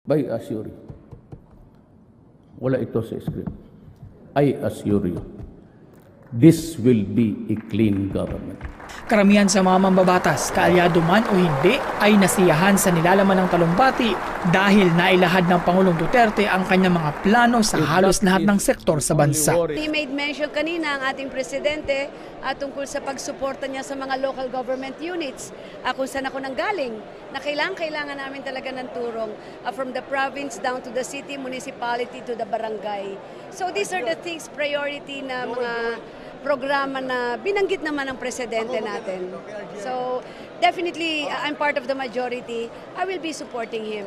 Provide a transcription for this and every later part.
I assure you. Wala ito sa script. I assure you. This will be a clean government. Karamihan sa mga mambabatas, kaalyado man o hindi, ay nasiyahan sa nilalaman ng talumpati dahil nailahad ng Pangulong Duterte ang kanyang mga plano sa halos lahat ng sektor sa bansa. He made mention kanina ang ating presidente tungkol sa pagsuporta niya sa mga local government units kung saan ako nanggaling na kailangan namin talaga ng turong from the province down to the city, municipality to the barangay. So these are the things, priority na mga programa na binanggit naman ng presidente natin. So definitely, I'm part of the majority. I will be supporting him.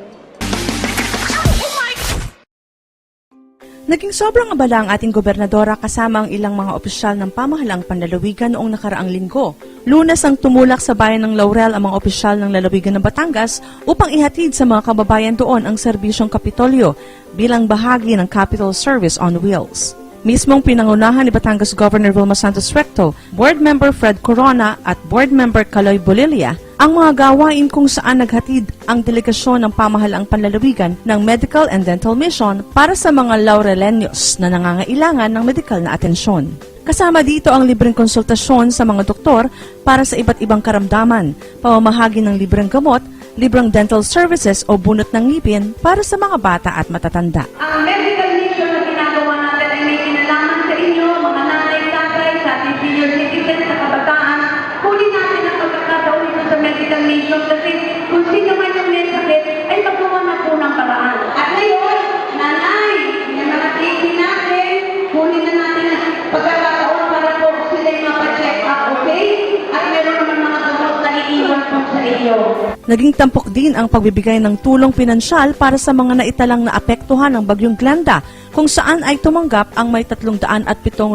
Naging sobrang abala ang ating gobernadora kasama ang ilang mga opisyal ng pamahalaang panlalawigan noong nakaraang linggo. Lunes ang tumulak sa bayan ng Laurel ang mga opisyal ng lalawigan ng Batangas upang ihatid sa mga kababayan doon ang serbisyong Kapitolyo bilang bahagi ng Capital Service on Wheels. Mismong pinangunahan ni Batangas Governor Vilma Santos Recto, Board Member Fred Corona at Board Member Caloy Bolilia ang mga gawain kung saan naghatid ang delegasyon ng pamahalaang panlalawigan ng Medical and Dental Mission para sa mga Laureleños na nangangailangan ng medikal na atensyon. Kasama dito ang libreng konsultasyon sa mga doktor para sa iba't ibang karamdaman, pamamahagi ng libreng gamot, libreng dental services o bunot ng ngipin para sa mga bata at matatanda. Ang medical mission na ginagawa natin ay may kinalaman sa inyo, mga nanay, tatay, sa ating senior citizens, sa kabataan. Kunin natin ang pagkakataon ito sa medical mission kasi kung sino man yung may sakit ay magawa na po ng paraan. At ngayon, nanay, yung mga titi natin, kunin na natin ang pagkakataon para po sila yung mapacheck up, okay? At meron naman mga gamot na iiwan po sa iyo. Naging tampok din ang pagbibigay ng tulong pinansyal para sa mga naitalang naapektuhan ng Bagyong Glenda, kung saan ay tumanggap ang may 307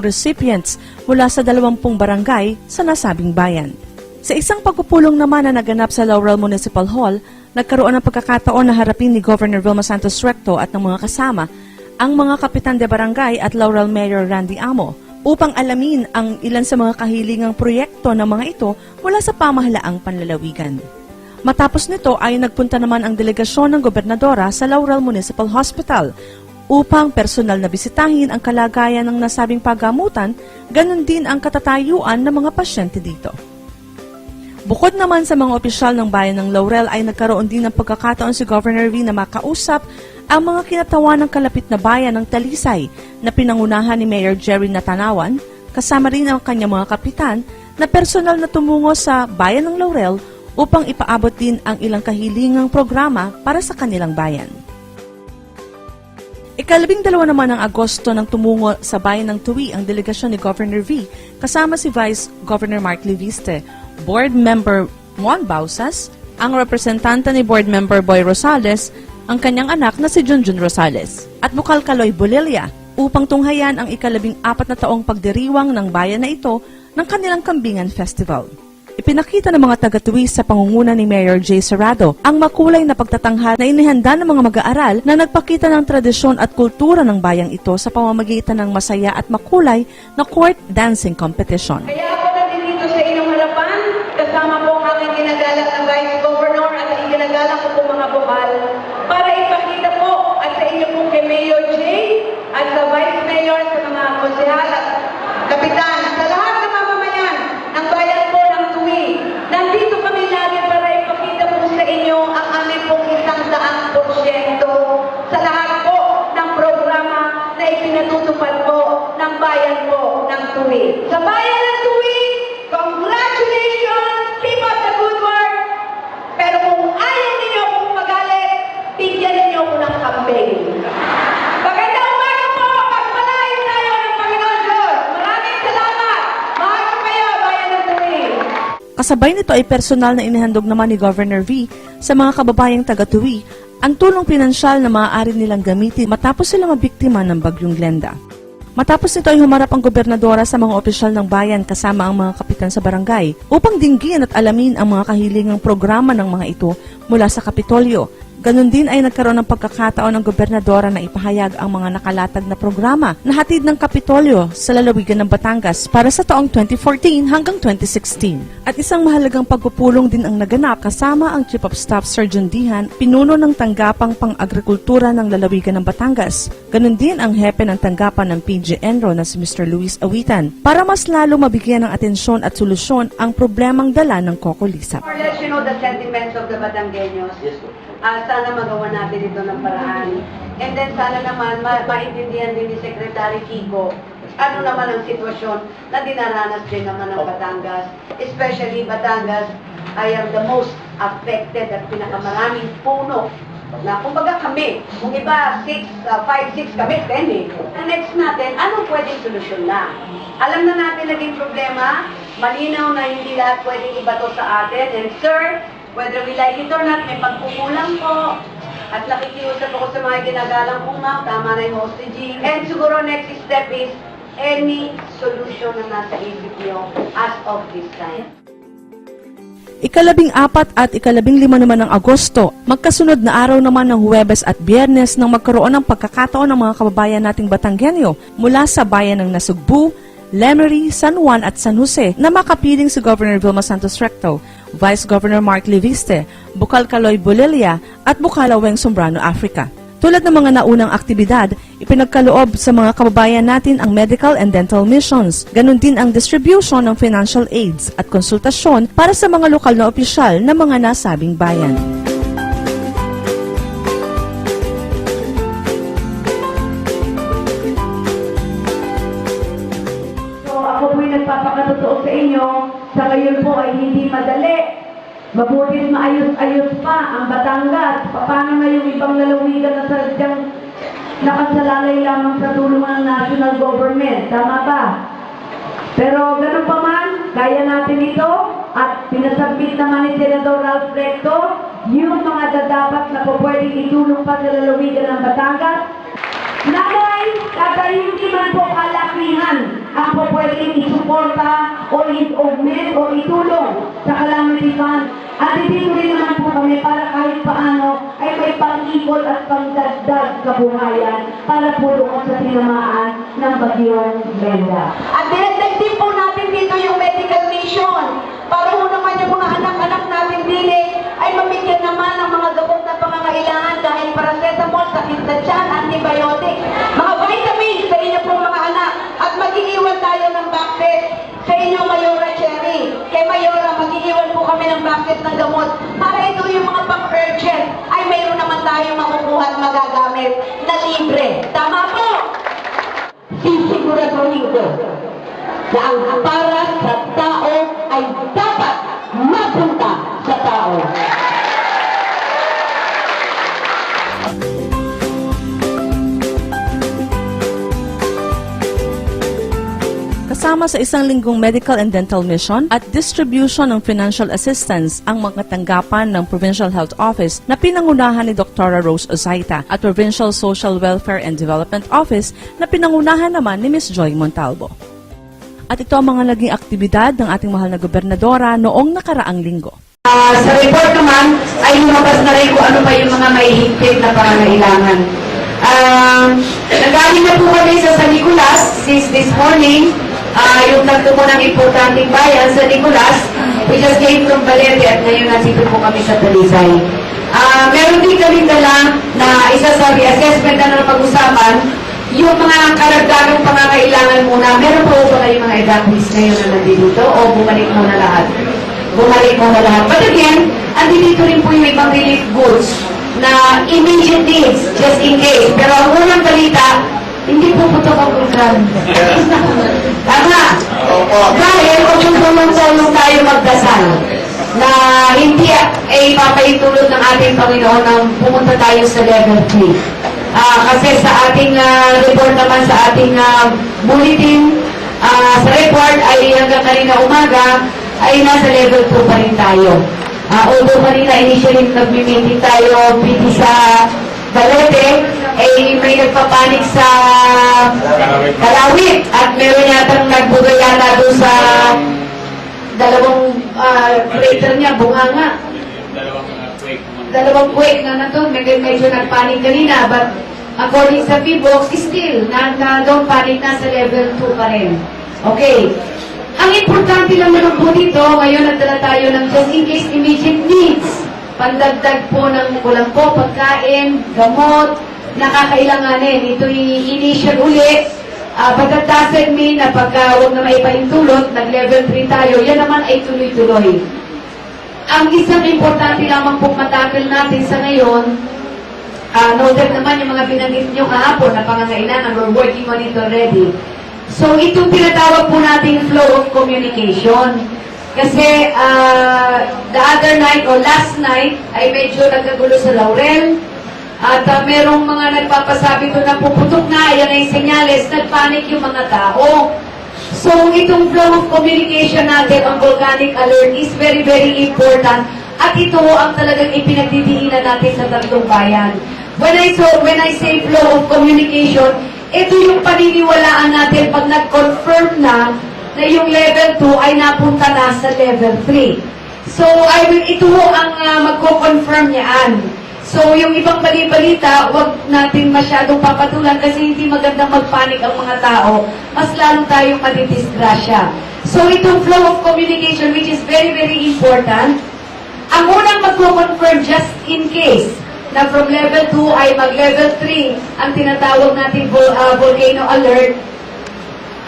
recipients mula sa 20 barangay sa nasabing bayan. Sa isang pagpupulong naman na naganap sa Laurel Municipal Hall, nagkaroon ng pagkakataon na harapin ni Governor Vilma Santos Recto at ng mga kasama ang mga kapitan de barangay at Laurel Mayor Randy Amo upang alamin ang ilan sa mga kahilingang proyekto ng mga ito mula sa pamahalaang panlalawigan. Matapos nito ay nagpunta naman ang delegasyon ng gobernadora sa Laurel Municipal Hospital upang personal na bisitahin ang kalagayan ng nasabing paggamutan, ganon din ang katatayuan ng mga pasyente dito. Bukod naman sa mga opisyal ng bayan ng Laurel ay nagkaroon din ng pagkakataon si Governor V na makausap ang mga kinatawan ng kalapit na bayan ng Talisay na pinangunahan ni Mayor Jerry Natanawan, kasama rin ang kanyang mga kapitan na personal na tumungo sa bayan ng Laurel upang ipaabot din ang ilang kahilingang programa para sa kanilang bayan. Ika-12 naman ng Agosto nang tumungo sa bayan ng Tuwi ang delegasyon ni Governor V kasama si Vice Governor Mark Leviste, Board Member Juan Bausas, ang representante ni Board Member Boy Rosales, ang kanyang anak na si Junjun Rosales, at Bukal Caloy Bolilia upang tunghayan ang ika-14 na taong pagdiriwang ng bayan na ito ng kanilang Kambingan Festival. Ipinakita ng mga taga-Tuwi sa pangunguna ni Mayor J. Serrado ang makulay na pagtatanghal na inihanda ng mga mag-aaral na nagpakita ng tradisyon at kultura ng bayang ito sa pamamagitan ng masaya at makulay na court dancing competition. Kaya ako nandito sa inyong harapan, kasama po ang aking ginagalang na Vice Governor at ang ginagalang ko po mga bukal para ipakita po at sa inyo po kay Mayor J. at sa Vice Mayor, sa mga konsehal at kapitan, sa lahat ng mamamayan ng bayan po ng Tuwi. Nandito kami lagi para ipakita po sa inyo ang aming pong 100% sa lahat po ng programa na ipinatutupad po ng bayan po ng Tuwi. Sa bayan ng Tuwi, congratulations! Keep up the good work! Pero kung ayaw ninyo akong magalit, bigyan ninyo ako ng campaign. Magandang umaga po! Pagpalain tayo ng Panginoon Diyos! Maraming salamat! Mahal ko kayo, bayan ng Tuwi! Kasabay nito ay personal na inihandog naman ni Governor V sa mga kababayang taga-Tuwi ang tulong pinansyal na maaari nilang gamitin matapos sila mabiktima ng Bagyong Glenda. Matapos nito ay humarap ang gobernadora sa mga opisyal ng bayan kasama ang mga kapitan sa barangay upang dinggin at alamin ang mga kahilingang programa ng mga ito mula sa Kapitolyo. Ganon din ay nagkaroon ng pagkakataon ng gobernadora na ipahayag ang mga nakalatag na programa na hatid ng Kapitolyo sa lalawigan ng Batangas para sa taong 2014 hanggang 2016. At isang mahalagang pagpupulong din ang naganap kasama ang Chief of Staff Sir John Dihan, pinuno ng tanggapang pang-agrikultura ng lalawigan ng Batangas. Ganon din ang hepe ng tanggapan ng PG Enro na si Mr. Luis Awitan para mas lalo mabigyan ng atensyon at solusyon ang problemang dala ng Coco Lisap. More or less, you know the sentiments of the Batanggenyos. Sana magawa natin ito ng paraan. And then sana naman maintindihan din ni Secretary Kiko ano naman ang sitwasyon na dinaranas din naman ng Batangas. Especially Batangas, I am the most affected at pinakamaraming puno. Na kumbaga kami, kung iba 5-6 kami, 10 eh. Ang next natin, anong pwedeng solusyon na? Alam na natin naging problema, malinaw na hindi lahat pwedeng ibato sa atin. And sir, whether we like it or not, may pagkukulang po. At nakikiusap ako sa mga ginagalang kong ma'am, tama na yung hostage. And siguro next step is any solution na nasa isip nyo as of this time. Ika-14 at ika-15 naman ng Agosto, magkasunod na araw naman ng Huwebes at Biyernes nang magkaroon ng pagkakataon ng mga kababayan nating Batanggenyo mula sa bayan ng Nasugbu, Lemery, San Juan at San Jose na makapiling si Governor Vilma Santos Recto, Vice Governor Mark Leviste, Bukal Kaloy Bulelia at Bukalaweng Sombrano, Africa. Tulad ng mga naunang aktibidad, ipinagkaloob sa mga kababayan natin ang medical and dental missions. Ganon din ang distribution ng financial aids at konsultasyon para sa mga lokal na opisyal ng mga nasabing bayan. Ako po'y nagpapakatotoo sa inyo, sa ngayon po ay hindi madali. Mabutit maayos-ayos pa ang Batangas. Paano na yung ibang lalawigan na sadyang nakasalalay lamang sa tulong ng national government? Tama ba? Pero ganun pa man, kaya natin ito at pinasabit naman ni Senador Ralph Recto yung mga dapat na po pwedeng itulong pa sa lalawigan ng Batangas. Nanay, tatay, hindi man po kalakihan ang po pwedeng isuporta o i-augment o itulong sa calamity fund. At dito rin naman po kami para kahit paano ay may pang-ikot at pang-dagdag kabuhayan para po doon sa tinamaan ng bagyong Glenda. At dinagdag din po natin dito yung medical mission para po naman yung mga anak-anak natin dili ay mabigyan naman ng mga gamot na pangangailangan dahil paracetamol, sakit na tiyan, antibiotic, mga vitamins sa inyo pong mga anak. At mag-iiwan tayo ng basket sa inyo, Mayora Cherry. Kay Mayora, mag-iiwan po kami ng basket ng gamot para ito yung mga pang-urgent ay mayroon naman tayo makukuha at magagamit na libre. Tama po? Sisiguraduhin ko na ang para sa tao ay dapat mapunta sa tao. Kasama sa isang linggong medical and dental mission at distribution ng financial assistance ang mga tanggapan ng Provincial Health Office na pinangunahan ni Dr. Rose Ozaita at Provincial Social Welfare and Development Office na pinangunahan naman ni Ms. Joy Montalvo. At ito ang mga naging aktibidad ng ating mahal na gobernadora noong nakaraang linggo. Sa report naman ay lumabas na rin kung ano pa yung mga may higpit na pangangailangan. Nagaling na po kami sa San Nicolas since this morning. Yung nagtumo ng importanteng bayan sa Nicolas, we just came from Valete at ngayon nasito po kami sa Talisay. Meron din kami dala na isa sa reassessment na pag-usapan, yung mga karagdagang pangangailangan muna. Meron po ba kayong mga evacuees ngayon na nandito o bumalik mo na lahat? Bumalik mo na lahat. But again, andito rin po yung ibang relief goods na immediate needs, just in case. Pero ang unang balita, hindi po putok ang program. Tama. Dahil kung tulong tayo magdasal na hindi ay papaitulot ng ating Panginoon na pumunta tayo sa level 3. Kasi sa ating report naman sa ating bulletin, sa report ay hanggang kanina umaga ay nasa level 2 pa rin tayo. Although kanina initially nag-meeting tayo piti sa Valete, ay may nagpapanik sa Kalawit at meron yatang nagbugayana doon sa dalawang crater niya, bunganga. Dalawang quake dalawang buwek na to, medyo nagpanik kanina, but according sa PBOX, still, don't panic na sa level 2 pa rin. Okay. Ang importante lang naman po dito, ngayon nagdala tayo ng just in case immediate needs. Pandagdag po ng kulang po, pagkain, gamot, nakakailanganin. Ito initial uli. But that doesn't mean na pagka huwag na maipahintulot, nag-level 3 tayo, yan naman ay tuloy-tuloy. Ang isang importante lamang pong matakil natin sa ngayon, noted naman yung mga binanggit nyo kahapon na pangangailangan, we're working on it already. So, itong tinatawag po nating flow of communication. Kasi, the other night or last night, ay medyo nagkagulo sa Laurel. At merong mga nagpapasabi doon na puputok na, yan ay senyales, nagpanik yung mga tao. So, itong flow of communication natin, ang volcanic alert is very, very important. At ito ang talagang ipinagdidiinan natin sa tatlong bayan. When I say flow of communication, ito yung paniniwalaan natin pag nag-confirm na yung level 2 ay napunta na sa level 3. So, ito ang magko-confirm niyaan. So, yung ibang bali-balita, wag natin masyadong papatulan kasi hindi magandang magpanik ang mga tao. Mas lalo tayong madidisgrasya. So, itong flow of communication, which is very, very important, ang unang magko-confirm just in case na from level 2 ay mag-level 3 ang tinatawag natin volcano alert.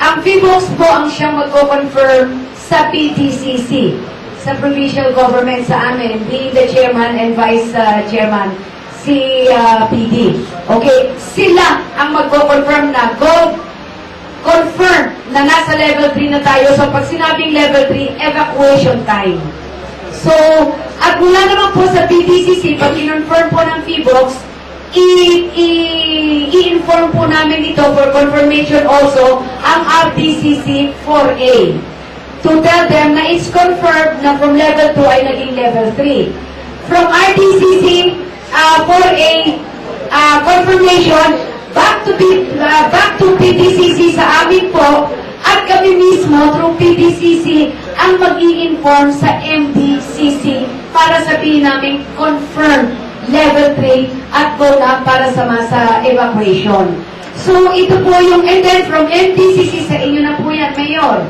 Ang PBOX po ang siyang magko-confirm sa PTCC, sa provincial government sa amin, being the chairman and vice chairman, si PD. Okay, sila ang magko-confirm na confirm na nasa level 3 na tayo. So pag sinabing level 3, evacuation time. So, at mula naman po sa PTCC, pag in-confirm po ng PBOX, i-inform po namin ito for confirmation also ang RTCC 4A. To tell them na it's confirmed na from level 2 ay naging level 3. From RTCC 4A confirmation, back to PTCC sa amin po, at kami mismo through PTCC ang mag-i-inform sa MDCC para sabihin namin confirm level 3 at go na para sa evacuation. So ito po yung, and then from MDCC sa inyo na po yan, Mayor.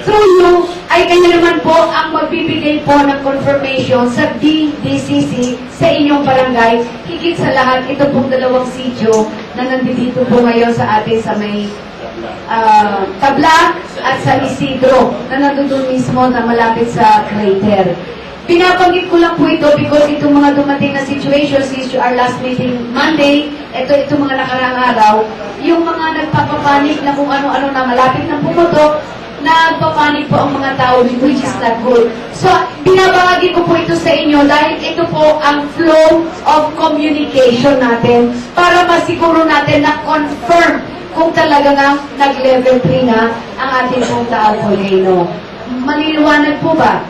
Through you, ay kayo naman po ang magbibigay po ng confirmation sa BDCC sa inyong barangay. Higit sa lahat, ito pong dalawang sitio na nandito po ngayon sa atin sa may Tabla at sa Isidro na nandun mismo na malapit sa crater. Pinabanggit ko lang po ito because itong mga dumating na situations since our last meeting Monday, itong mga nakaraang araw, yung mga nagpapapanik na kung ano-ano na malapit na pumutok, nagpapanik po ang mga tao, which is not good. So, binabahagi ko po ito sa inyo dahil ito po ang flow of communication natin para masiguro natin na confirm kung talaga nga nag-level 3 na ang ating pong Taal Volcano. Maliliwanag po ba?